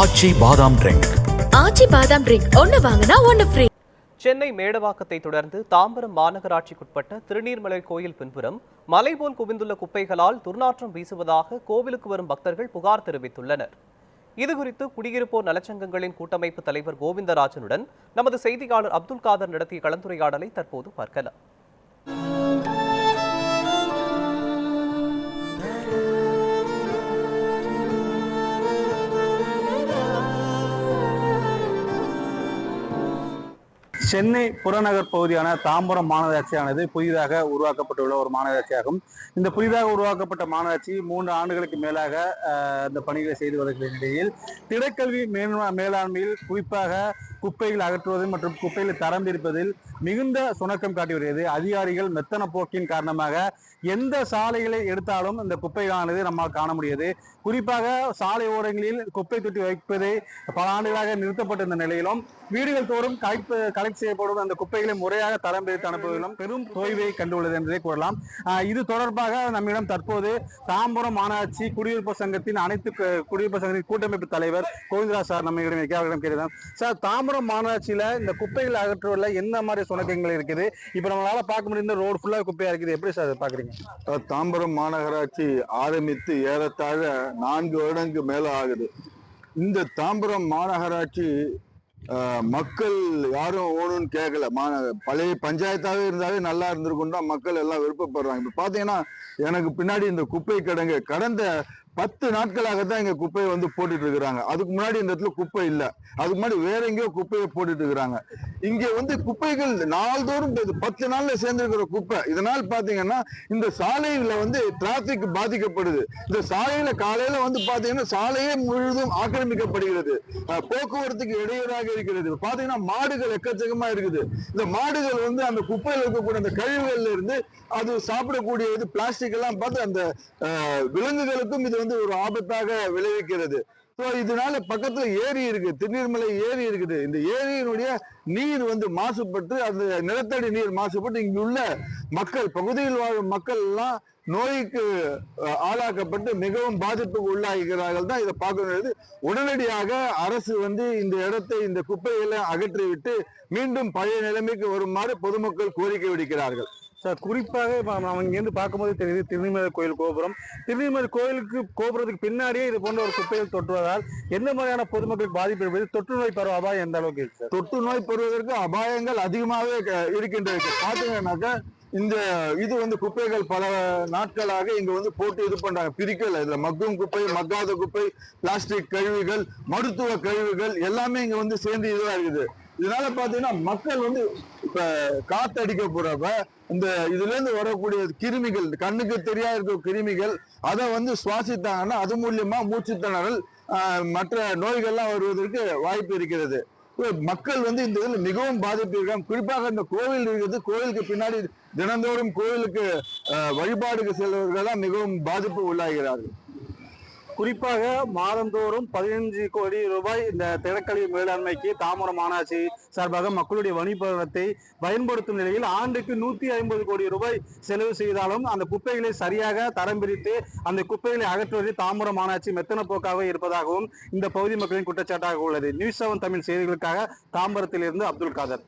ஆச்சி பாதாம் ட்ரிங்க். ஆச்சி பாதாம் ட்ரிங்க் ஒன்னு வாங்கினா ஒன்னு ஃப்ரீ. சென்னை மேடவாக்கத்தை தொடர்ந்து தாம்பரம் மாநகராட்சிக்குட்பட்ட திருநீர்மலை கோயில் பின்புறம் மலை போல் குவிந்துள்ள குப்பைகளால் துர்நாற்றம் வீசுவதாக கோவிலுக்கு வரும் பக்தர்கள் புகார் தெரிவித்துள்ளனர். இதுகுறித்து குடியிருப்போர் நலச்சங்கங்களின் கூட்டமைப்பு தலைவர் கோவிந்தராஜனுடன் நமது செய்தியாளர் அப்துல் காதர் நடத்திய கலந்துரையாடலை தற்போது பார்க்கலாம். சென்னை புறநகர் பகுதியான தாம்பரம் மாநகராட்சியானது புதிதாக உருவாக்கப்பட்டுள்ள ஒரு மாநகராட்சியாகும். இந்த புதிதாக உருவாக்கப்பட்ட மாநகராட்சி 3 ஆண்டுகளுக்கு மேலாக இந்த பணிகளை செய்து வருகிற நிலையில் திடக்கல்வி மேலாண்மையில் குறிப்பாக குப்பைகள் அகற்றுவது மற்றும் குப்பைகளை தரம் பிரிப்பதில் மிகுந்த சுணக்கம் காட்டி வருகிறது. அதிகாரிகள் மெத்தன போக்கின் காரணமாக எந்த சாலைகளை எடுத்தாலும் இந்த குப்பைகளானது நம்மால் காண முடியாது. குறிப்பாக சாலை ஓரங்களில் குப்பை தொட்டி வைப்பதை பல ஆண்டுகளாக நிறுத்தப்பட்டிருந்த நிலையிலும் வீடுகள் தோறும் கலெக்ட் செய்யப்படும் அந்த குப்பைகளை முறையாக தரம் பிரித்து அனுப்புவதிலும் பெரும் தொய்வை கண்டுள்ளது என்பதை கூறலாம். இது தொடர்பாக நம்மிடம் தற்போது தாம்பரம் மாநகராட்சி குடியிருப்பு சங்கத்தின் அனைத்து குடியிருப்பு சங்கத்தின் கூட்டமைப்பு தலைவர் கோவிந்தராஜ் சார் நம்மிடம் கேட்கிறோம். சார், தாம்பரம் மாநகராட்சியில இந்த குப்பைகளை அகற்றுவதில் என்ன மாதிரி சுணக்கங்கள் இருக்குது? இப்ப நம்மளால பார்க்க முடிந்த ரோடு ஃபுல்லா குப்பையா இருக்குது. எப்படி சார் பாக்குறீங்க? தாம்பரம் மாநகராட்சி ஆரம்பித்து ஏறத்தாழ 4 வருடங்களுக்கு மேல ஆகுது. இந்த தாம்பரம் மாநகராட்சி மக்கள் யாரும் ஓணுன்னு கேட்கல. பழைய பஞ்சாயத்தாவே இருந்தாலே நல்லா இருந்திருக்கும் தான் மக்கள் எல்லாம் விருப்பப்படுறாங்க. இப்ப பாத்தீங்கன்னா எனக்கு பின்னாடி இந்த குப்பை கிடங்கு கடந்த 10 நாட்களாக தான் இங்க குப்பையை வந்து போட்டுட்டு இருக்கிறாங்க. அதுக்கு முன்னாடி இந்த இடத்துல குப்பை இல்லை. அதுக்கு முன்னாடி வேற எங்கேயோ குப்பையை போட்டுட்டு இருக்கிறாங்க. இங்க வந்து குப்பைகள் நாள்தோறும் 10 நாள்ல சேர்ந்திருக்கிற குப்பை. இதனால் பாத்தீங்கன்னா இந்த சாலையில வந்து டிராபிக் பாதிக்கப்படுது. இந்த சாலையில காலையில வந்து பாத்தீங்கன்னா சாலையே முழுதும் ஆக்கிரமிக்கப்படுகிறது. போக்குவரத்துக்கு இடையூறாக இருக்கிறது. பாத்தீங்கன்னா மாடுகள் எக்கச்சக்கமா இருக்குது. இந்த மாடுகள் வந்து அந்த குப்பையில இருக்கக்கூடிய அந்த கழிவுகள்ல இருந்து அது சாப்பிடக்கூடிய இது பிளாஸ்டிக் எல்லாம் பார்த்து அந்த விலங்குகளுக்கும் இது வந்து ஒரு ஆபத்தாக விளைவிக்கிறது. இதனால பக்கத்துல ஏரி இருக்கு, திருநீர்மலை ஏரி இருக்குது. இந்த ஏரியினுடைய நீர் வந்து மாசுபட்டு அந்த நிலத்தடி நீர் மாசுபட்டு இங்க உள்ள மக்கள், பகுதியில் வாழும் மக்கள் எல்லாம் நோய்க்கு ஆளாக்கப்பட்டு மிகவும் பாதிப்புக்கு உள்ளாகிறார்கள் தான் இதை பார்க்க. உடனடியாக அரசு வந்து இந்த இடத்தை, இந்த குப்பைகளை அகற்றிவிட்டு மீண்டும் பழைய நிலைமைக்கு வருமாறு பொதுமக்கள் கோரிக்கை விடுக்கிறார்கள். சார், குறிப்பாக நம்ம இங்கேருந்து பார்க்கும்போது தெரியுது திருநீர்மலை கோயில் கோபுரம். திருநீர்மலை கோபுரத்துக்கு பின்னாடியே இது போன்ற ஒரு குப்பைகள் தொற்றுவதால் எந்த மாதிரியான பொதுமக்களுக்கு பாதிப்பு என்பது தொற்று நோய் பரவ அபாயம் எந்த அளவுக்கு இருக்கு சார்? தொற்று நோய் பருவதற்கு அபாயங்கள் அதிகமாகவே இருக்கின்றது. பாத்தீங்கன்னாக்கா இந்த இது வந்து குப்பைகள் பல நாட்களாக இங்க வந்து போட்டு இது பண்றாங்க, பிரிக்கல. இதுல மக்கும் குப்பை, மக்காத குப்பை, பிளாஸ்டிக் கழிவுகள், மருத்துவ கழிவுகள் எல்லாமே இங்க வந்து சேர்ந்து இதுவா இருக்குது. இதனால பாத்தீங்கன்னா மக்கள் வந்து இப்ப காத்தடிக்க போறப்ப இந்த இதுல இருந்து வரக்கூடிய கிருமிகள், கண்ணுக்கு தெரியாத இருக்கிற கிருமிகள், அதை வந்து சுவாசித்தாங்கன்னா அது மூலியமா மூச்சு திணறல் மற்ற நோய்கள்லாம் வருவதற்கு வாய்ப்பு இருக்கிறது. மக்கள் வந்து இந்த இதில் மிகவும் பாதிப்பு இருக்காங்க. குறிப்பாக இந்த கோவில் இருக்குது, கோவிலுக்கு பின்னாடி தினந்தோறும் கோவிலுக்கு வழிபாடுக்கு செல்வர்கள் தான் மிகவும் பாதிப்பு உள்ளாகிறார்கள். குறிப்பாக மாதந்தோறும் 15 கோடி ரூபாய் இந்த திடக்கழிவு மேலாண்மைக்கு தாம்பரம் மாநகராட்சி சார்பாக மக்களுடைய வணிபத்தை பயன்படுத்தும் நிலையில் ஆண்டுக்கு 150 கோடி ரூபாய் செலவு செய்தாலும் அந்த குப்பைகளை சரியாக தரம் பிரித்து அந்த குப்பைகளை அகற்றுவதில் தாம்பரம் மாநகராட்சி மெத்தன போக்காக இருப்பதாகவும் இந்த பகுதி மக்களின் குற்றச்சாட்டாக உள்ளது. நியூஸ் 7 தமிழ் செய்திகளுக்காக தாம்பரத்திலிருந்து அப்துல் காதர்.